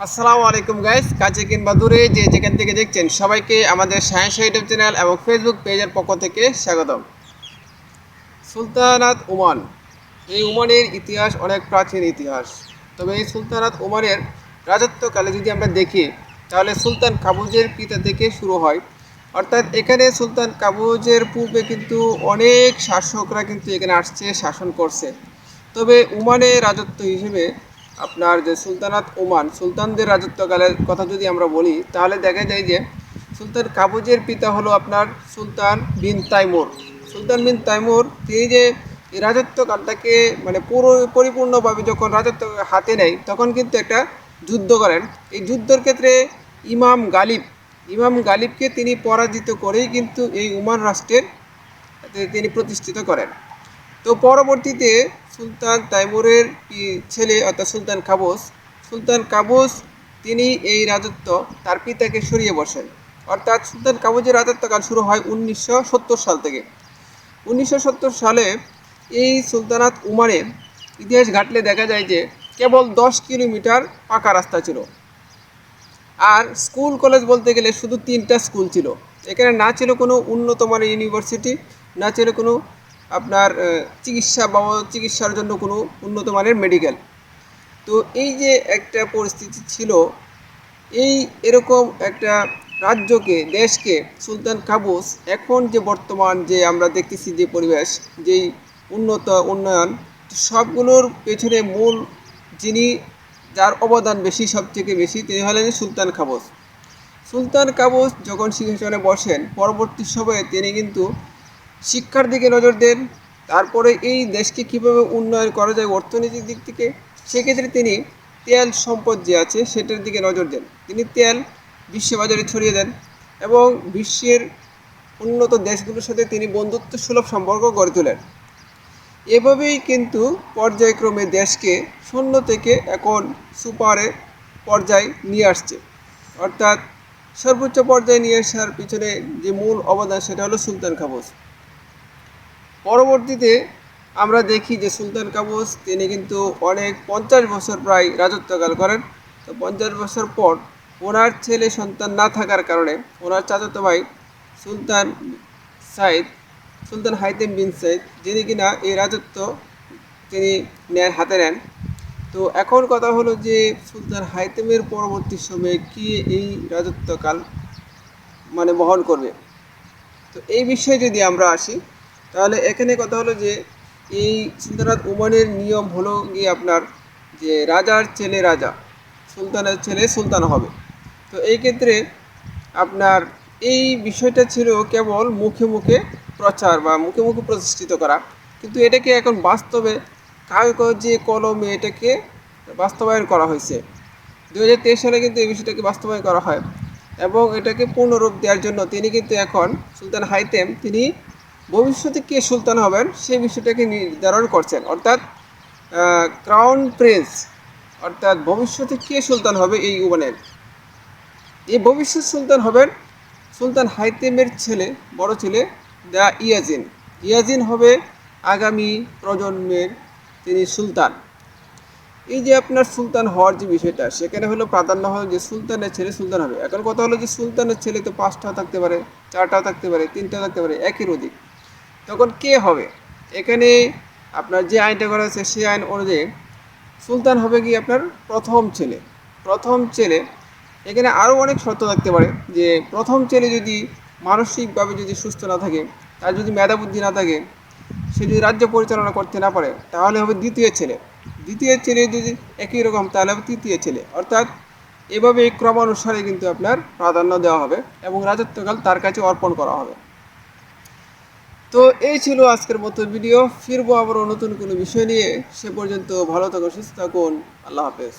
আসসালামু আলাইকুম গাইস, কাছে কিংবা দূরে যে যেখান থেকে দেখছেন সবাইকে আমাদের সায়েন্স ইউটিউব চ্যানেল এবং ফেসবুক পেজের পক্ষ থেকে স্বাগতম। সুলতানাত ওমান, এই ওমানের ইতিহাস অনেক প্রাচীন ইতিহাস। তবে এই সুলতানাত ওমানের রাজত্বকালে যদি আমরা দেখি তাহলে সুলতান কাবুজের পিতা থেকে শুরু হয়। অর্থাৎ এখানে সুলতান কাবুজের পূর্বে কিন্তু অনেক শাসকরা কিন্তু এখানে আসছে, শাসন করছে। তবে ওমানের রাজত্ব হিসেবে আপনার যে সুলতানাত ওমান, সুলতানদের রাজত্বকালের কথা যদি আমরা বলি তাহলে দেখা যায় যে সুলতান কাবুজের পিতা হলো আপনার সুলতান বিন তাইমুর। সুলতান বিন তাইমুর তিনি যে এই রাজত্বকালটাকে মানে পুরো পরিপূর্ণভাবে যখন রাজত্ব হাতে নেয় তখন কিন্তু একটা যুদ্ধ করেন। এই যুদ্ধের ক্ষেত্রে ইমাম গালিবকে তিনি পরাজিত করেই কিন্তু এই ওমান রাষ্ট্রের তিনি প্রতিষ্ঠিত করেন। তো পরবর্তীতে সুলতান তাইমুরের ছেলে অর্থাৎ সুলতান কাবুস তিনি এই রাজত্ব তার পিতাকে সরিয়ে বসেন। অর্থাৎ সুলতান কাবুজের রাজত্বকাল শুরু হয় 1970 সাল থেকে। 1970 সালে এই সুলতানাত ওমানের ইতিহাস ঘাটলে দেখা যায় যে কেবল 10 কিলোমিটার পাকা রাস্তা ছিল। আর স্কুল কলেজ বলতে গেলে শুধু 3টা স্কুল ছিল। এখানে না ছিল কোনো উন্নত মানের ইউনিভার্সিটি, না ছিল কোনো আপনার চিকিৎসার জন্য কোনো উন্নত মানের মেডিকেল। তো এই যে একটা পরিস্থিতি ছিল, এরকম একটা দেশকে সুলতান কাবুস এখন যে বর্তমান যে আমরা দেখতেছি যে পরিবেশ, যেই উন্নয়ন, সবগুলোর পেছনে মূল যিনি যার অবদান সবথেকে বেশি তিনি হলেন সুলতান কাবুস। সুলতান কাবুস যখন সিংহাসনে বসেন পরবর্তী সময়ে তিনি কিন্তু শিক্ষার দিকে নজর দেন। তারপরে এই দেশকে কীভাবে উন্নয়ন করা যায় অর্থনৈতিক দিক থেকে, সেক্ষেত্রে তিনি তেল সম্পদ যে আছে সেটার দিকে নজর দেন। তিনি তেল বিশ্ববাজারে ছড়িয়ে দেন এবং বিশ্বের উন্নত দেশগুলোর সাথে তিনি বন্ধুত্ব সুলভ সম্পর্ক গড়ে তোলেন। এভাবেই কিন্তু পর্যায়ক্রমে দেশকে শূন্য থেকে এখন সুপারে পর্যায়ে নিয়ে আসছে। অর্থাৎ সর্বোচ্চ পর্যায়ে নিয়ে আসার পিছনে যে মূল অবদান সেটা হলো সুলতান কাবুস। পরবর্তীতে আমরা দেখি যে সুলতান কাবুস তিনি কিন্তু অনেক 50 বছর প্রায় রাজত্বকাল করেন। তো 50 বছর পর ওনার ছেলে সন্তান না থাকার কারণে ওনার চাচাতো ভাই সুলতান সাইদ সুলতান হাইতেম বিন সাইদ যিনি কিনা এই রাজত্ব তিনি হাতে নেন। তো এখন কথা হলো যে সুলতান হাইতেমের পরবর্তী সময়ে কি এই রাজত্বকাল মানে বহন করবে। তো এই বিষয়ে যদি আমরা আসি তাহলে এখানে কথা হলো যে এই সুলতানাত ওমানের নিয়ম হলো গিয়ে আপনার যে রাজার ছেলে রাজা, সুলতানের ছেলে সুলতান হবে। তো এই ক্ষেত্রে আপনার এই বিষয়টা ছিল কেবল মুখে মুখে প্রচার বা মুখে মুখে প্রতিষ্ঠিত করা, কিন্তু এটাকে এখন বাস্তবে কাগজে কলমে এটাকে বাস্তবায়ন করা হয়েছে। 2023 সালে কিন্তু এই বিষয়টাকে বাস্তবায়ন করা হয় এবং এটাকে পূর্ণরূপ দেওয়ার জন্য তিনি কিন্তু এখন সুলতান হাইতেম তিনি ভবিষ্যতে কে সুলতান হবেন সেই বিষয়টাকে নির্ধারণ করছেন। অর্থাৎ ক্রাউন প্রিন্স, অর্থাৎ ভবিষ্যতে কে সুলতান হবে এই ওমানের, এই ভবিষ্যৎ সুলতান হবেন সুলতান হাইতেমের বড় ছেলে ইয়াজিন হবে আগামী প্রজন্মের তিনি সুলতান। এই যে আপনার সুলতান হওয়ার যে বিষয়টা সেখানে হলো প্রাধান্য হলো যে সুলতানের ছেলে সুলতান হবে। এখন কথা হলো যে সুলতানের ছেলে তো 5টাও থাকতে পারে, 4টাও থাকতে পারে, 3টাও থাকতে পারে, একের অধিক। তখন কে হবে? এখানে আপনার যে আইনটা করা হয়েছে সেই আইন অনুযায়ী সুলতান হবে কি আপনার প্রথম ছেলে। এখানে আরও অনেক শর্ত থাকতে পারে যে প্রথম ছেলে যদি মানসিকভাবে যদি সুস্থ না থাকে, তার যদি মেধাবুদ্ধি না থাকে, সে যদি রাজ্য পরিচালনা করতে না পারে তাহলে হবে দ্বিতীয় ছেলে যদি একই রকম তাহলে হবে তৃতীয় ছেলে। অর্থাৎ এভাবে ক্রমানুসারে কিন্তু আপনার প্রাধান্য দেওয়া হবে এবং রাজত্বকাল তার কাছে অর্পণ করা হবে। তো এই ছিল আজকের মতো ভিডিও। ফিরবো আবারও নতুন কোনো বিষয় নিয়ে। সে পর্যন্ত ভালো থাকুন, সুস্থ থাকুন। আল্লাহ হাফেজ।